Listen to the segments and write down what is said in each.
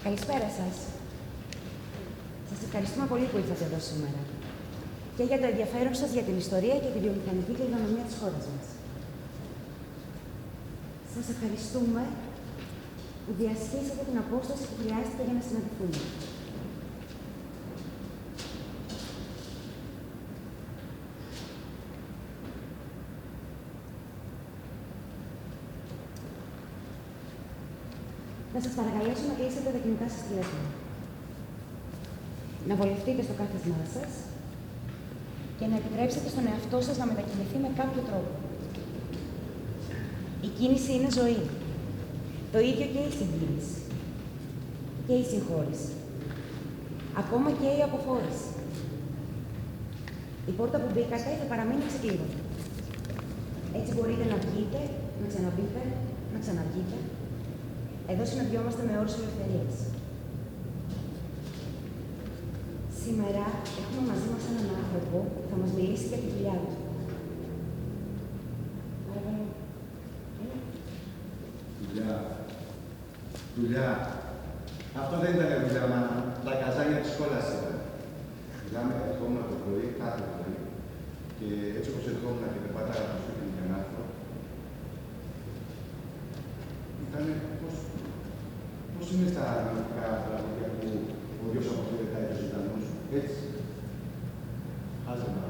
Καλησπέρα σας. Σας ευχαριστούμε πολύ που ήρθατε εδώ σήμερα και για το ενδιαφέρον σας για την ιστορία και τη βιομηχανική κληρονομιά της χώρας μας. Σας ευχαριστούμε που διασχίσατε την απόσταση που χρειάζεται για να συναντηθούμε. Να σας παρακαλέσω να κλείσετε τα κινητά σας τηλέφωνα. Να βολευτείτε στο κάθισμά σας και να επιτρέψετε στον εαυτό σας να μετακινηθεί με κάποιο τρόπο. Η κίνηση είναι ζωή. Το ίδιο και η συγκίνηση. Και η συγχώρηση. Ακόμα και η αποφόρηση. Η πόρτα που μπήκατε θα παραμείνει ξεκλείδωτη. Έτσι μπορείτε να βγείτε, να ξαναμπείτε, να ξαναβγείτε. Εδώ συναντιόμαστε με όρους ελευθερίας. Σήμερα έχουμε μαζί μας έναν άνθρωπο που θα μας μιλήσει για τη δουλειά του. Παρακαλώ. Δουλειά. Αυτό δεν ήταν δουλειά, μάνα. Τα καζάνια της σχόλας ήταν. Μιλάμε, ερχόμουν το πρωί, κάθε πρωί. Και έτσι όπως ερχόμουν και περπάταγα το σπίτι για να έρθω, ήταν πώς είναι στα δημοτικά τραγούδια που ο Διος αποφύγεται τους ζωντανούς. Έτσι. Χάζευα,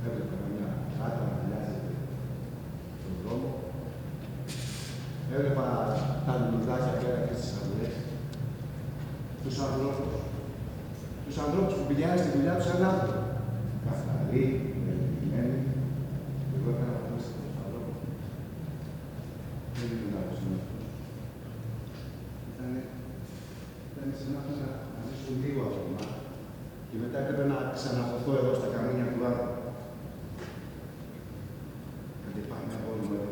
έβλεπα καμιά γάτα να μοιάζεται στον δρόμο. Έβλεπα τα λουλουδάκια πέρα και στις αγορές. Τους ανθρώπους που πηγαίνουν στη δουλειά τους σαν άνθρωποι. Καθαροί, μελετημένοι. Εγώ έκανα μέσα στους ανθρώπους. Δεν ήμουν άλλος συνήθως. Ήταν σαν να ζήσω λίγο ακόμα και μετά έπρεπε να ξαναχωθώ εδώ στα καμίνια του άνθρωπου. Άντε πάμε, αγόρι μου, εδώ,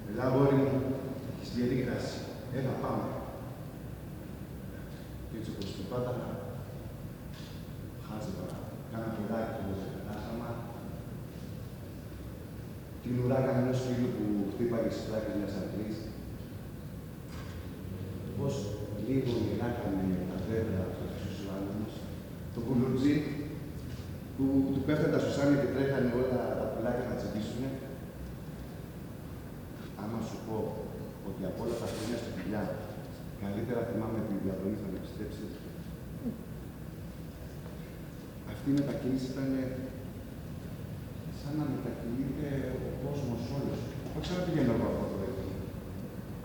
έλα, αγόρι μου, έχεις διαδίκαση. Έλα, πάμε. Και έτσι όπως το πάταγα, χάζευα, κάνα ποδάκι και το κατάχαμα. Την ουράκα ενός φίλου που χτύπαγε στις πλάκες μιας αυλής. Πώς λίγο γυράκανε τα δέντρα από τους άλλους. Το κουλουτζί που του πέφτανε τα σουσάνια και τρέχανε όλα τα πουλάκια να τσιμπήσουνε. Άμα σου πω ότι από όλα τα χρόνια στη δουλειά καλύτερα θυμάμαι την διαδρομή, θα με πιστέψεις. Αυτή η μετακίνηση ήταν σαν να μετακινείται ο κόσμος όλος. Όχι σαν να πηγαίνω εγώ από εδώ,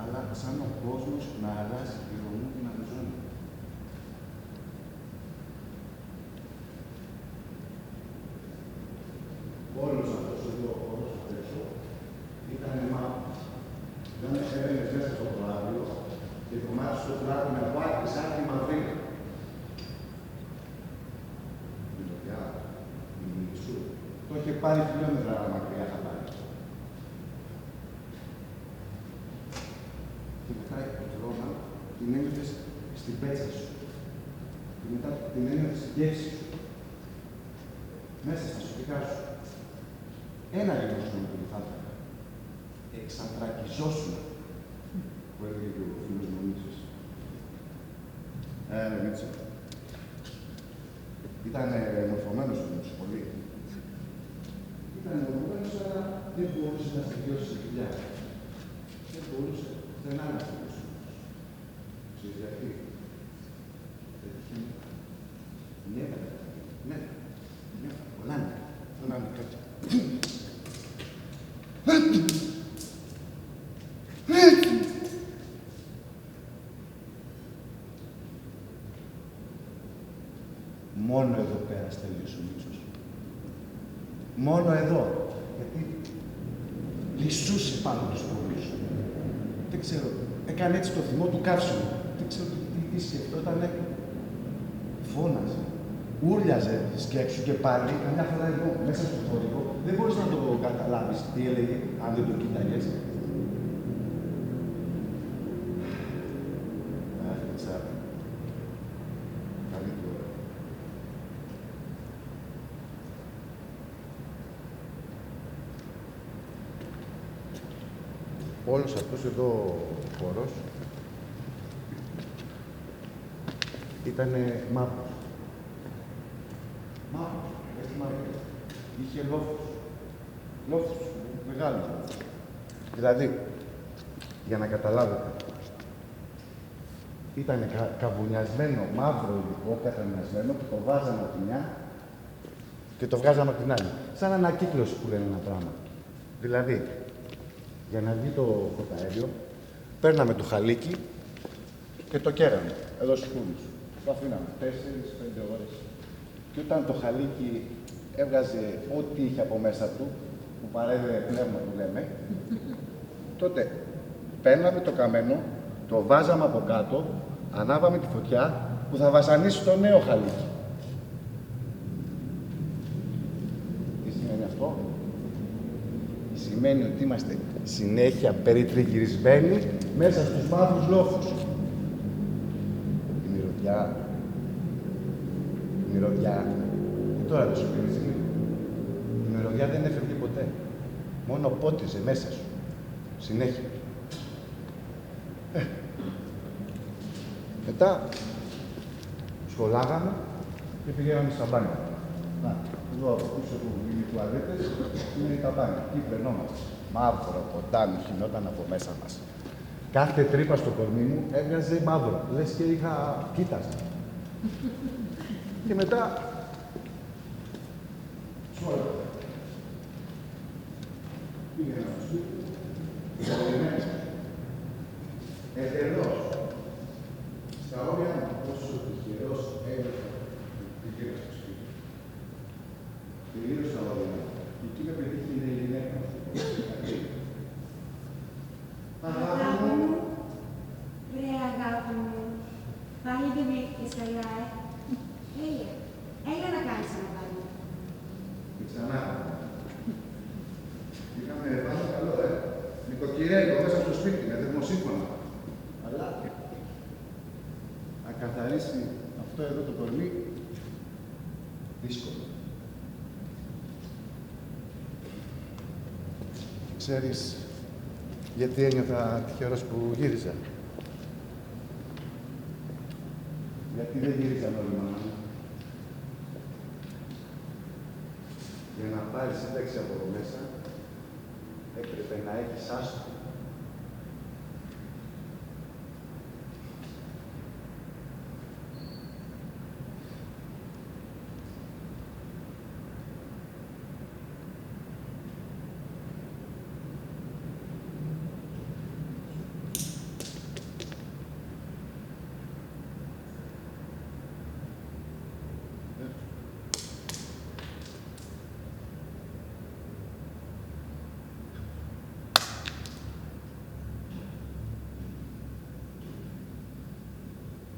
αλλά σαν ο κόσμος να αλλάζει τη ρομή την αναζώνη. Όλος αυτός εδώ ο χώρος απ' έξω ήταν μαύρος. Δεν έμπαινες μέσα στο προάβλιο και το μάτι στο πλάτο με βάρκη σαν τη μαυρίνα. Η λογιά, η Μισού, το είχε πάρει χιλιόμετρα μακριά θα πάρει. Και μετά το τρόμα την ένιωθες στην πέτσα σου. Και μετά την ένιωθες στην γεύση σου. Μέσα στα σωπικά σου. Ένα λίγο σου με το λιθάτακα. Εξαντρακιζόσουν, που έλεγε και ο φίλος μου Μίτσος. Μίτσο. Ήταν μορφωμένος ο Μίτσος, πολύ. Ήταν μορφωμένος, αλλά δεν μπορούσε να στοιχειώσει τη δουλειά. Δεν μπορούσε, δεν άλλαξε ο Μίτσος. Ξέρεις γιατί. Έτυχε νεύρα. Ναι, πολλά νεύρα. Δεν άλλαξε. Μόνο εδώ πέρα τελείωσε ο Μίτσος. Μόνο εδώ. Γιατί λυσούσε πάνω τους πολλούς. Δεν ξέρω. Έκανε έτσι το θυμό του καύσιμου. Δεν ξέρω τι σκεφτότανε. Φώναζε. Ούρλιαζε σκέψου και πάλι. Καμιά φορά εδώ, μέσα στο χωρικό, δεν μπορείς να το καταλάβεις τι έλεγε, αν δεν το κοίταγες. Αχ, τσάπη. Καλή του ώρα. Όλος αυτός εδώ ο χώρος Ήτανε μαύρος. Μαύρος, έτσι μαύρος. Είχε λόφους. Λόφους, μεγάλους. Δηλαδή, για να καταλάβετε, ήταν καβουνιασμένο μαύρο υλικό, κατανιασμένο, και το βάζαμε από τη μια και το βγάζαμε από την άλλη. Σαν ανακύκλωση που λένε ένα πράγμα. Δηλαδή, για να βγει το φωταέριο, παίρναμε το χαλίκι και το κέραμε εδώ στους κούμπους. Το αφήναμε 4-5 ώρες. Και όταν το χαλίκι έβγαζε ό,τι είχε από μέσα του, που παρέδε πνεύμα που λέμε, τότε παίρναμε το καμένο, το βάζαμε από κάτω, ανάβαμε τη φωτιά που θα βασανίσει το νέο χαλίκι. Τι σημαίνει αυτό? Σημαίνει ότι είμαστε συνέχεια περιτριγυρισμένοι μέσα στους μαύρους λόφους. Η μυρωδιά, τώρα δεν σου πειράζει. Η μυρωδιά δεν έφευγε ποτέ. Μόνο πότιζε μέσα σου. Συνέχεια. Μετά σχολάγαμε και πηγαίναμε στα μπάνια. Να, εδώ από πίσω που είναι οι τουαλέτες είναι τα μπάνια. Εκεί περνόμαστε. Μαύρο ποτάμι χυνόταν από μέσα μας. Κάθε τρύπα στο κορμί μου έβγαζε μαύρο. Λες και είχα κοίταζα. Και μετά σχόλαγα. Πήγαινα στο σπίτι. Εντελώς. Στα όρια μου, πόσο τυχερός έλεγα την γύρω στο σπίτι. Τελείως στα όρια μου. Και εκεί με πετύχει η γυναίκα μου. Αγάπη μου, βρε αγάπη μου, πάλι δεν βρήκες καλά, Έλα να κάνεις ένα μπάνιο. Και ξανά. Είχαμε βάζει καλό, νοικοκυρέικο μέσα στο σπίτι, με θερμοσύμφωνα. Αλλά να καθαρίσει αυτό εδώ το κορμί, δύσκολο. Ξέρεις γιατί ένιωθα τυχερός που γύριζα? Γιατί δεν γύριζαν όλοι, μάνα μου? Για να πάρεις σύνταξη από εδώ μέσα, έπρεπε να έχεις άστρο.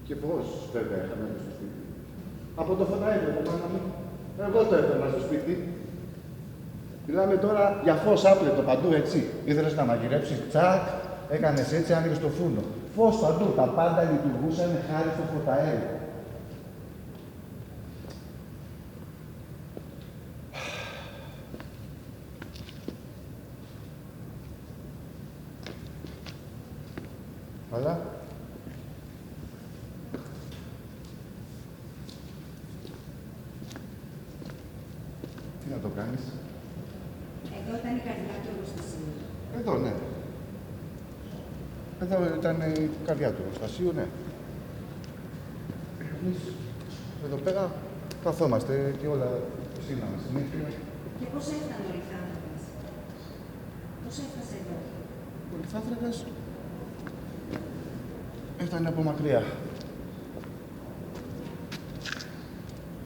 Και πώς, βέβαια, είχαμε έρθει στο σπίτι. Από το φωταέριο, το μάνα μου. Εγώ το έφερα στο σπίτι. Μιλάμε τώρα για φως άπλετο παντού, έτσι. Ήθελες να μαγειρέψεις, τσακ, έκανες έτσι, άνοιγες το φούρνο. Φως παντού, τα πάντα λειτουργούσαν χάρη στο φωταέριο. Αλλά τι να το κάνεις? Εδώ ήταν η καρδιά του εργοστασίου. Εδώ, ναι. Εδώ ήταν η καρδιά του εργοστασίου, ναι. Εμείς εδώ πέρα καθόμαστε και όλα σύναμε συνήθεια. Και πώς έφτανε ο Λιθάνδρακας? Πώς έφτασε εδώ? Ο Λιθάνδρακας έφτανε από μακριά.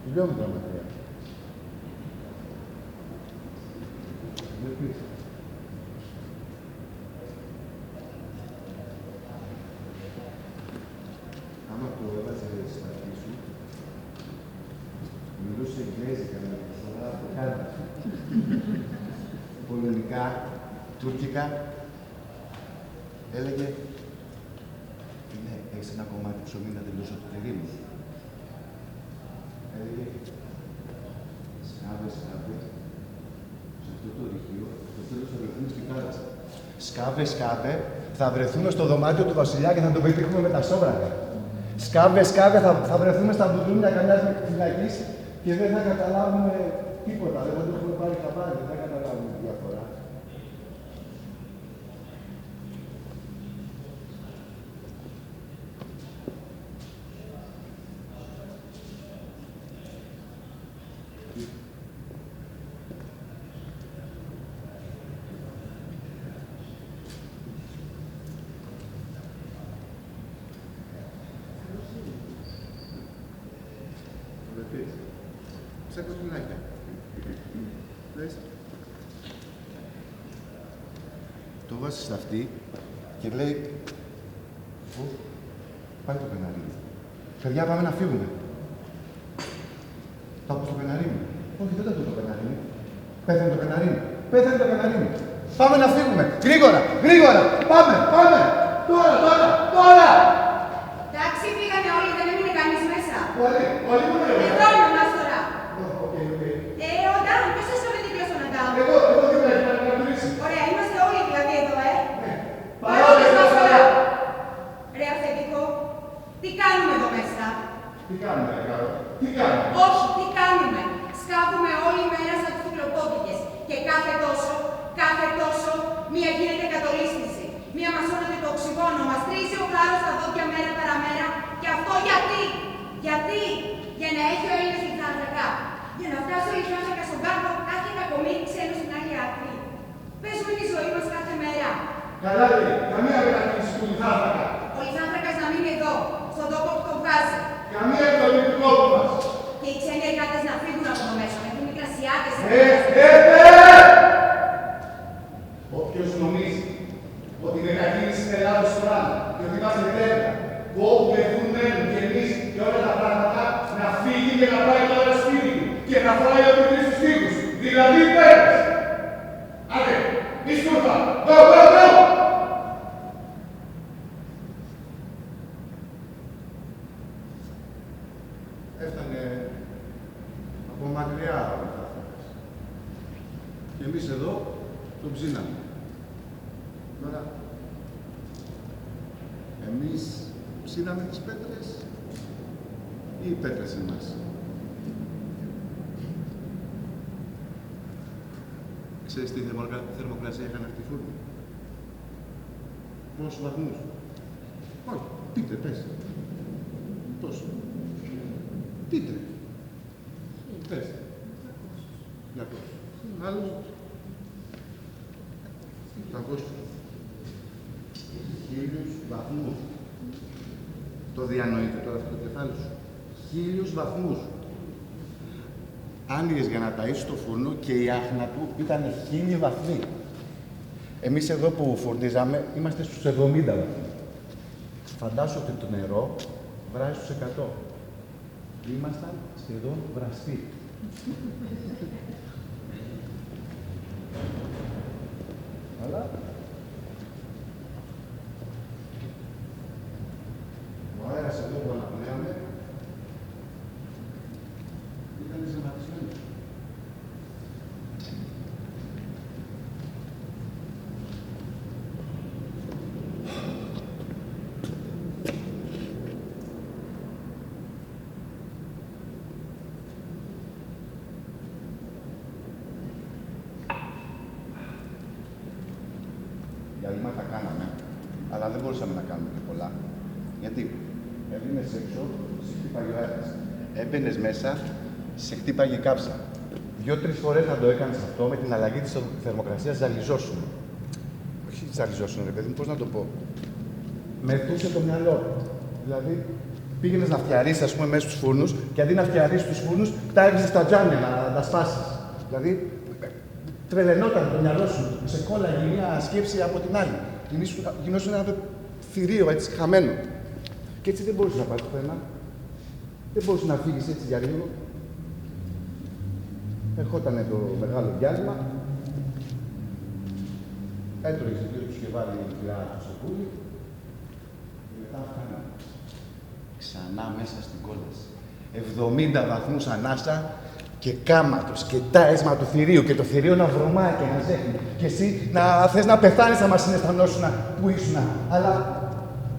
Χιλιόμετρα μακριά. Γιατί? Άμα το έβαζε στα αρχή σου, μιλούσε εγγλέζικα με προσφορά από κάτω. Πολωνικά, τουρκικά. Έλεγε, ναι, έχεις ένα κομμάτι ψωμί να τελειώσω το παιδί μου. Έλεγε, σκάβε, σε αυτό το ρηχείο, στο τέλος θα βρεθούμε στην κάλτσα. Σκάβε, θα βρεθούμε στο δωμάτιο του βασιλιά και θα τον πετύχουμε με τα σόβρακα. Σκάβε, θα βρεθούμε στα μπουντούνια καμιάς φυλακής και δεν θα καταλάβουμε τίποτα. Δεν θα το έχουμε πάρει χαμπάρι, δεν θα καταλάβουμε τη διαφορά. Ψάχνω κοκκινάκια. Δες. Το βάζεις σε αυτή και λέει... Πάει το πεναρίνι. Παιδιά, πάμε να φύγουμε. Θα πω στο πεναρίνι. Όχι, δεν θα το πεναρίνι. Πέθανε το πεναρίνι. Πέθανε το πεναρίνι. Πάμε να φύγουμε. Γρήγορα, γρήγορα. Πάμε. Τώρα. Εντάξει, πήγανε όλοι, δεν έμεινε κανείς μέσα. Όλοι μου λέω. Εδώ είμαι μας τώρα. Οκ. Ο Ντάουν, ποιος έστραβε δίπλα στον Ντάουν. Εγώ δίπλα για να κατηγορήσει. Ωραία, είμαστε όλοι δηλαδή εδώ, Παρόλες μας μας τώρα. τώρα. Ρε αυθεντικό, τι κάνουμε εδώ μέσα. Τι κάνουμε, Ρεκάρο, τι κάνουμε. Όχι, τι κάνουμε. Σκάβουμε όλη μέρα σαν τους κυκλοπόδικες. Και κάθε τόσο, μία γίνεται κατολίσθηση. Μία μασώνεται το οξυγόνο, μας τρίζει ο χάρος στα δόντια μέρα παραμέρα. Και αυτό γιατί, για να έχει ο Έλληνας λιθάνθρακα. Για να φτάσει ο λιθάνθρακα στον κάτω κάθε κακομοίρη ξένο στην άλλη άκρη. Παίζουμε τη ζωή μας κάθε μέρα. Καλά λέει, καμία μετακίνηση του λιθάνθρακα. Ο λιθάνθρακας να μείνει εδώ, στον τόπο που τον βγάζει. Καμία εκδοχή του τόπου μας. Και οι ξένοι εργάτες να φύγουν από το μέσα, να έχουν μικρασιάτες. Όποιος νομίζει ότι η μετακίνηση στην Ελλάδα στο άλλο και ότι είμαστε τέτοια, που όπου βρεθούν μένουν και εμείς και όλα τα πράγματα, να φύγει και να πάει τώρα σπίτι του και να φάει ό,τι βρει στους τοίχους. Δηλαδή πέρας. Άντε, μη σκούρπα. Go! Έφτανε από μακριά ο λιθάνθρακας. Και εμείς εδώ τον ψήναμε. Τώρα, εμείς ψήναμε τις πέτρες ή οι πέτρες εμάς. Ξέρεις τι θερμοκρασία είχαν αυτοί οι φούρνοι. Πόσους βαθμούς. Όχι, πείτε, πες. Πόσο. Πείτε. Πες. 200. Άλλος. 800. 1000 βαθμούς. Το διανοείτε τώρα αυτό το κεφάλι σου. 1000 βαθμούς. Άνοιγες για να ταΐσεις το φούρνο και η άχνα του ήταν 1000 βαθμοί. Εμείς εδώ που φουρνίζαμε είμαστε στους 70 βαθμούς. Φαντάσου ότι το νερό βράζει στους 100. Ήμασταν σχεδόν βραστοί. Αλλά ο αέρας εδώ που αναπνέαμε ήταν ζεματισμένος. Διαλύματα κάναμε, αλλά δεν μπορούσαμε να κάνουμε και πολλά. Γιατί έβγαινες έξω, σε χτύπαγε ο αέρας. Έμπαινες μέσα, σε χτύπαγε η κάψα. 2-3 φορές να το έκανες αυτό, με την αλλαγή της θερμοκρασίας ζαλιζόσουν. Όχι ζαλιζόσουν, ρε παιδί μου, πώς να το πω. Μεθούσε το μυαλό. Δηλαδή, πήγαινες να φτιαρίσεις, ας πούμε, μέσα στους φούρνους και αντί να φτιαρίσεις τους φούρνους, τα έβγαζες στα τζάμια να τα σπάσεις. Δηλαδή, τρελαινόταν το μυαλό σου, σε κόλλαγε μια σκέψη από την άλλη. Γινόσουν ένα θηρίο, έτσι, χαμένο. Και έτσι δεν μπορούσε να πάρει πουθενά. Δεν μπορούσε να φύγεις έτσι για λίγο. Ερχότανε το μεγάλο διάλειμμα. Έτρωγες εκεί τους και βάλει η δουλειά στο σακούλι. Και μετά φτάνανε. Ξανά μέσα στην κόλαση. 70 βαθμούς ανάσα και κάματος και τάισμα του θηρίου και το θηρίο να βρωμάει και να ζέχνει. Και εσύ να θες να πεθάνεις άμα συναισθανόσουνα που ήσουνα. Αλλά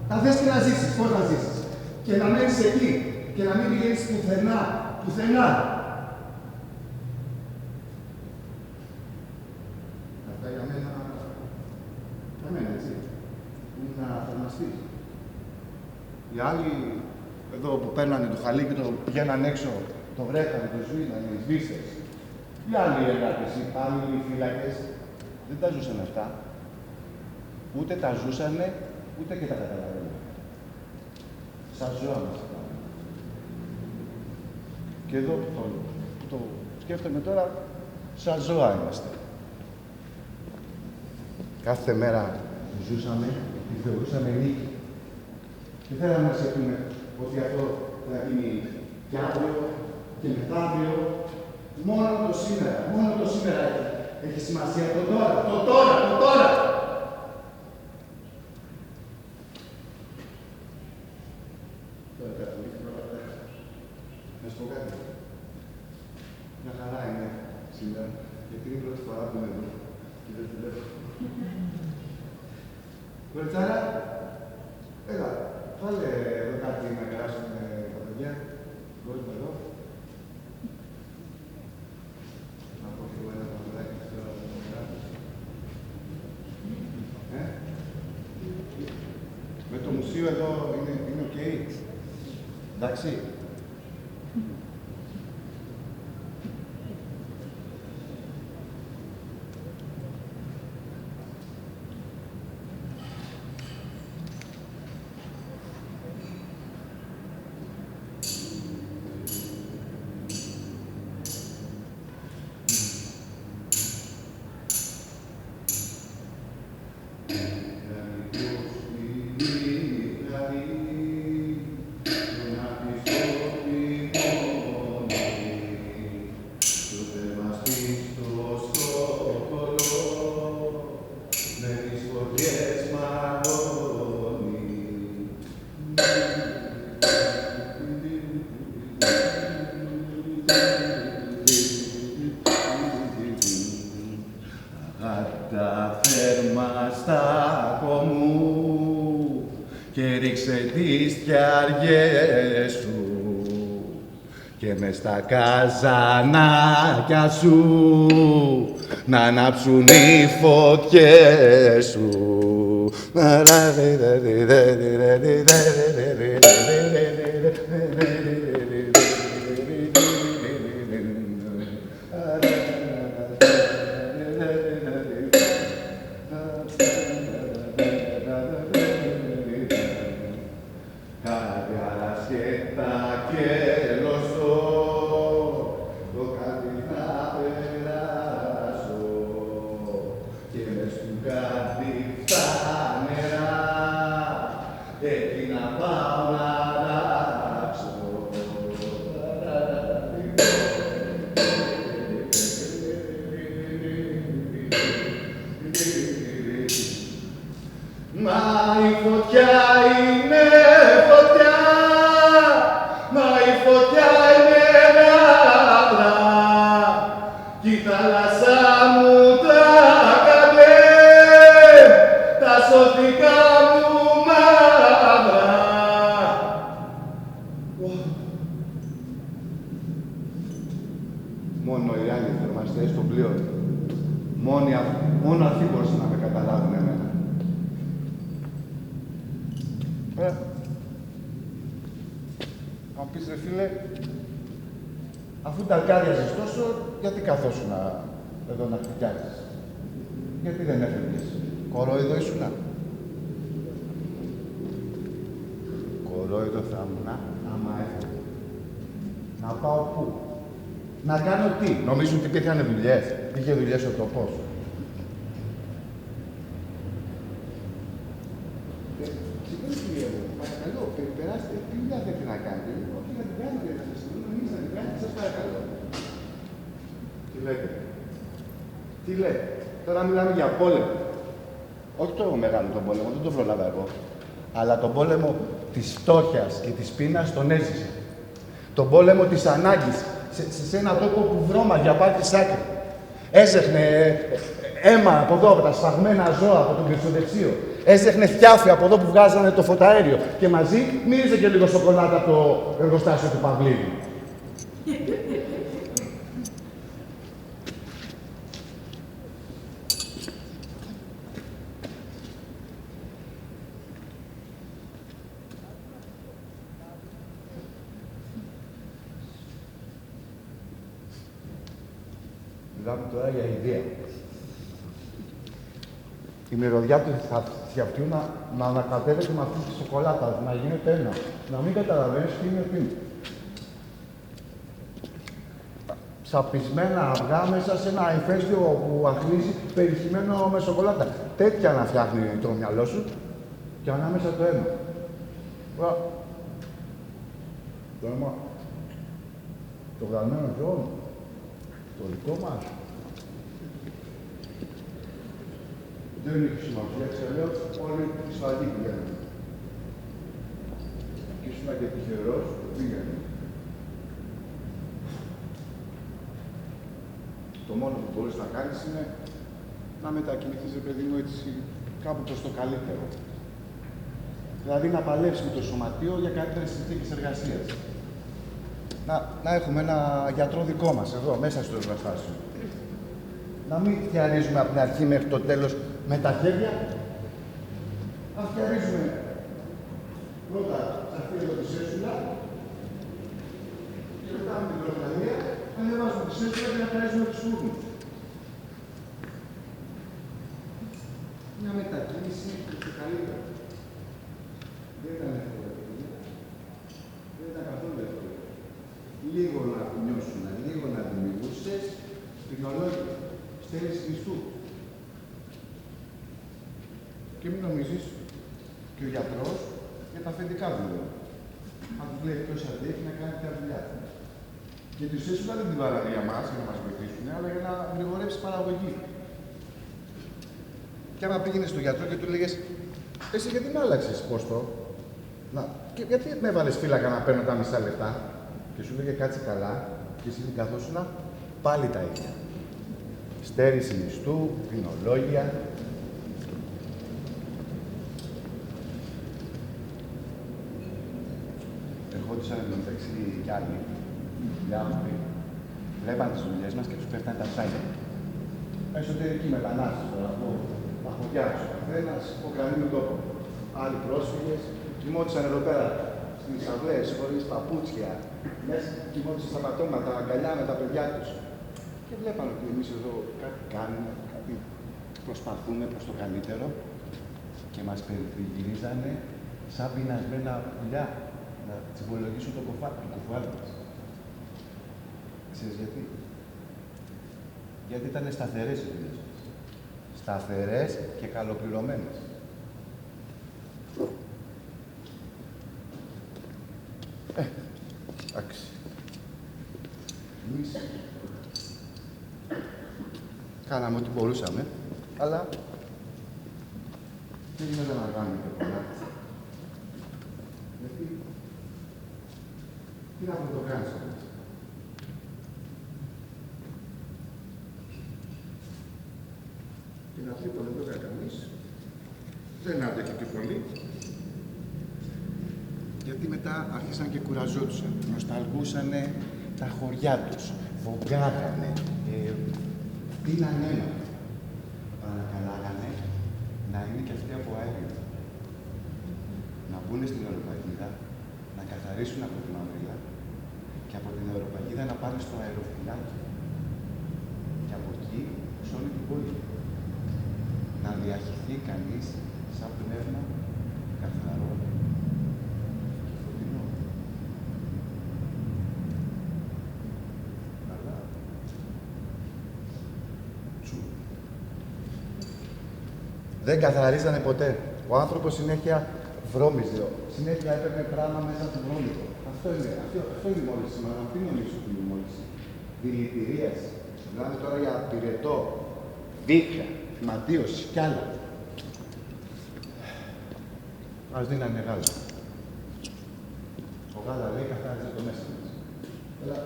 αν θες και να ζήσεις, πώς να ζήσεις. και να μένεις εκεί και να μην πηγαίνεις πουθενά, πουθενά. Αυτά για μένα, έτσι. Είναι να θαυμαστείς. Οι άλλοι, εδώ που παίρνανε το χαλί και το πηγαίναν έξω, το βρέχανε, το σβήνανε, οι σβήστες. Οι άλλοι εργάτες, οι υπάλληλοι, οι φύλακες, δεν τα ζούσαν αυτά. Ούτε τα ζούσανε, ούτε και τα καταλαβαίνανε. Σαν ζώα μας τα κάνουν. Και εδώ που το σκέφτομαι τώρα, σαν ζώα είμαστε. Κάθε μέρα που ζούσαμε, τη θεωρούσαμε νίκη. Και θέλαμε να σε πούμε ότι αυτό θα γίνει κι αύριο και μεθαύριο. Μόνο το σήμερα έχει σημασία. Το τώρα. Να σου πω κάτι. Μια χαρά είναι σήμερα, γιατί είναι η πρώτη φορά που είμαι εδώ και δεν δουλεύω. Κοριτσάρα, έλα, βάλε εδώ κάτι να περάσουμε τα παιδιά. Μπορούμε εδώ. Να πω και εγώ ένα παπουδάκι τώρα να το περάσω. Με το μουσείο εδώ είναι οκ. Εντάξει. Τα θερμαστάκο μου και ρίξε τις φτιαριές σου και μες στα καζανάκια σου να ανάψουν οι φωτιές σου. Μόνο οι άλλοι θερμαστές των πλοίων. Μόνο αυτοί μπορούσαν να με καταλάβουν εμένα. Αν πεις ρε φίλε, αφού τα αρκάδιαζες τόσο, γιατί καθόσουν εδώ να χτυπιάζεις. Γιατί δεν έφευγες. Κορόιδο ήσουνα. Κορόιδο θα ήμουν άμα έφευγε. Να πάω πού. Να κάνω τι. Νομίζουν ότι υπήρχαν δουλειές. Είχε δουλειές ο τόπος. Συγγνώμη κυρία μου, παρακαλώ, περάστε. Τι δουλειά θέλετε να κάνετε. Όχι να την κάνετε, να σας στείλουν εμείς να την κάνετε, σας παρακαλώ. Τι λέτε. Τι λέτε. Τώρα μιλάμε για πόλεμο. Όχι το μεγάλο τον πόλεμο, δεν τον προλάβα εγώ. Αλλά τον πόλεμο της φτώχειας και της πείνας τον έζησε. Τον πόλεμο της ανάγκης. Σε έναν τόπο που βρώμαγε από άκρη σ' άκρη. αίμα από εδώ, από τα σφαγμένα ζώα, από τον κρυσοδεξίο. Έσδεχνε φτιάφι από εδώ που βγάζανε το φωταέριο. Και μαζί μύριζε και λίγο σοκολάτα από το εργοστάσιο του Παυλίδη. Μιλάμε τώρα για ιδέα. Η μυρωδιά του θιαυτιού να ανακατεύεται με αυτή τη σοκολάτα, να γίνεται ένα. Να μην καταλαβαίνεις τι είναι τι. Σαπισμένα αυγά μέσα σε ένα ηφαίστειο που αχλίζει περισχυμένο με σοκολάτα. Τέτοια να φτιάχνει το μυαλό σου και ανάμεσα το αίμα. Το αίμα. Το γραμμένο ζώο. Το δικό μας. Δεν έχει σημασία, ξέρω, όλοι τη σφαγή πηγαίνουν. Και ήσουν και τυχερός που πήγαινε. Το μόνο που μπορείς να κάνεις είναι να μετακινηθείς, παιδί μου, έτσι, κάπου προς το καλύτερο. Δηλαδή να παλέψεις με το σωματείο για καλύτερες συνθήκες εργασίας. Να έχουμε ένα γιατρό δικό μας εδώ, μέσα στο εργοστάσιο. Να μην φτιαρίζουμε από την αρχή μέχρι το τέλος με τα χέρια. Να φτιαρίζουμε πρώτα σε αυτή εδώ τη σέσουλα και μετά με την τροχαλία να ανεβάζουμε τη σέσουλα και να φτιαρίζουμε τους φούρνους. Μια μετακίνηση και καλύτερα. Δεν ήταν εύκολο. Δεν ήταν καθόλου εύκολο. Λίγο να νιώσουν, λίγο να δημιουργούσες, πυρηνολόγια, στέρηση μισθού. Και μην νομίζεις και ο γιατρός για τα αφεντικά δουλεύει. Αν του λέει ποιος αντέχει να κάνει τα δουλειά. Γιατί η σέσουλα δεν την βάρανε για μας, για να μας βοηθήσουν, αλλά για να γρηγορεύσει παραγωγή. Και άμα πήγαινε στον γιατρό και του λέγες, εσύ γιατί με άλλαξες πόστο, και γιατί με έβαλες φύλακα να παίρνω τα μισά λεπτά, και σου λέγε κάτσε καλά, και εσύ καθόσουνα πάλι τα ίδια. Στέρηση μισθού, ποινολόγια. Ερχόντουσαν μεταξύ κι άλλοι, άνθρωποι, βλέπαν τις δουλειές μας και τους πέφτανε τα ψάρια. Εσωτερικοί μετανάστες τώρα, από Μαχωτιάδες ο καθένας, από Κρανίου τόπο. Άλλοι πρόσφυγες, κοιμόντουσαν εδώ πέρα στις αυλές, χωρίς παπούτσια, μέσα κοιμόντουσαν στα πατώματα, αγκαλιά με τα παιδιά τους. Και βλέπαν ότι εμείς εδώ κάτι κάνουμε, κάτι προσπαθούμε προς το καλύτερο και μας περιτριγυρίζανε σαν πεινασμένα πουλιά να τσιμπολογήσουν το κουφάλι μας. Ξέρεις γιατί? Γιατί ήταν σταθερές οι δουλειές μας. Σταθερές και καλοπληρωμένες. Εντάξει. Εμείς κάναμε ό,τι μπορούσαμε, αλλά δεν είναι να κάνουμε και πολλά. Γιατί, τι να το κάνεις όμως. Την αυτή που δεν το έκανε κανείς, δεν άντεχε και πολύ. Γιατί μετά άρχισαν και κουραζόντουσαν, νοσταλγούσανε τα χωριά τους, βογκάγανε, πίνανε αίμα. Παρακαλάγανε να είναι και αυτοί από αέριο. Να μπουν στην αεροπαγίδα, να καθαρίσουν από τη μαυρίλα και από την αεροπαγίδα να πάνε στο αεροφυλάκι. Και από εκεί, σε όλη την πόλη. Να διαχυθεί κανείς σαν πνεύμα καθαρό και φωτεινό. Αλλά, τσου. Δεν καθαρίζανε ποτέ. Ο άνθρωπος συνέχεια βρώμιζε. Συνέχεια έπαιρνε πράγμα μέσα από τον βρώμικο. Αυτό είναι η μόλυνση σήμερα. Τι νομίζω ότι είναι η μόλυνση? Δηλητηρίαση. Μιλάμε τώρα για πυρετό, δίχα, ματίωση κι άλλα. Μας δίνανε γάλα. Ο γάλα λέει καθάριζε το μέσα μας. Αλλά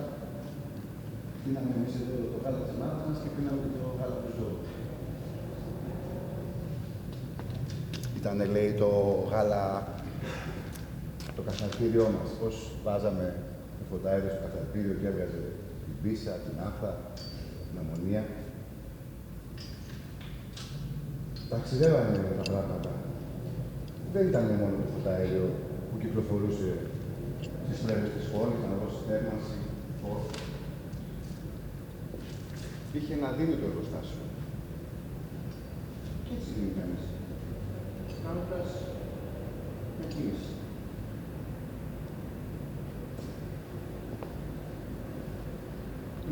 πίναμε εμείς εδώ το γάλα της μάνας μας και πίναμε και το γάλα του ζώου. Ήτανε, λέει, το γάλα, το καθαρτήριό μας. Πώς βάζαμε το φωταέριο στο καθαρτήριο και έβγαζε την πίσα, την άφθα, την αμμονία. Ταξιδεύανε τα πράγματα. Δεν ήταν μόνο το φωταέριο που κυκλοφορούσε στις πλευρές της πόλης, να δώσει θέρμανση, φως. Είχε ένα δίμητο εργοστάσιο. Και έτσι γίνει κανείς. Κάνοντας μια κίνηση.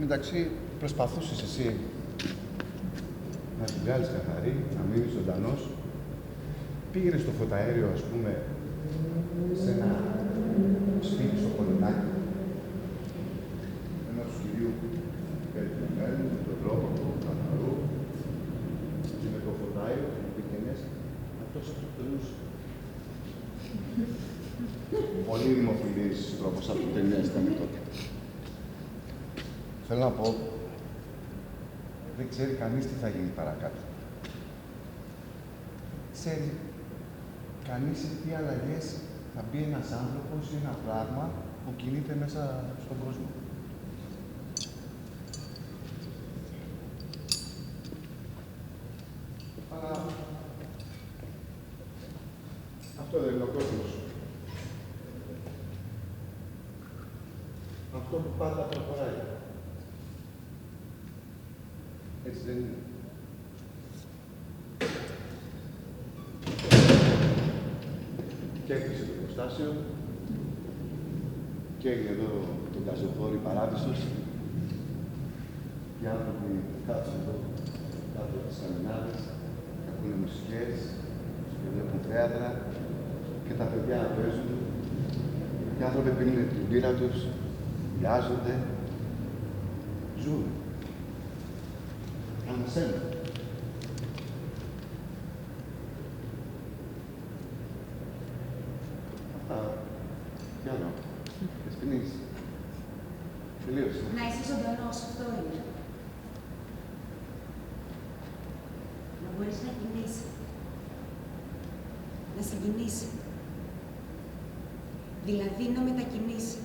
Εντάξει, προσπαθούσες εσύ να την βγάλεις καθαρή, να μείνεις ζωντανός. Πήγαινε στο φωταέριο, ας πούμε, σε ένα σπίτι στο Κολονάκι. Ένας κυρίου περιπτωμένου, με τον τρόπο του καθαρού και με το φωτάριο που πήγαινες, αυτός αυτοκτονούσε. Πολύ δημοφιλής τρόπος από ταινίες ήταν τότε. Θέλω να πω, δεν ξέρει κανείς τι θα γίνει παρακάτω. Ξέρει κανείς σε τι αλλαγές θα μπει ένας άνθρωπος ή ένα πράγμα που κινείται μέσα στον κόσμο. Αλλά αυτό δεν είναι ο κόσμος. Αυτό που πάντα προχωράει. Έτσι δεν είναι. Και έκλεισε το εργοστάσιο και έγινε εδώ το Καζοφόρι Παράδεισος. Οι άνθρωποι κάτσουν εδώ κάτω από τις καμινάδες, ακούνε μουσικές και βλέπουν θέατρα και τα παιδιά παίζουν. Οι άνθρωποι πίνουν την πύρα τους, βιάζονται, ζουν. Ανασένουν. Αυτά. Τι άλλο. Δεσποινής. Τελείωσε. Να είσαι ζωντανός, αυτό είναι. Να μπορείς να κινήσει. Να συγκινήσει. Δηλαδή να μετακινήσει.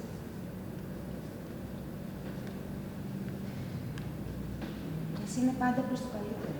Εσύ είναι πάντα προς το καλύτερο.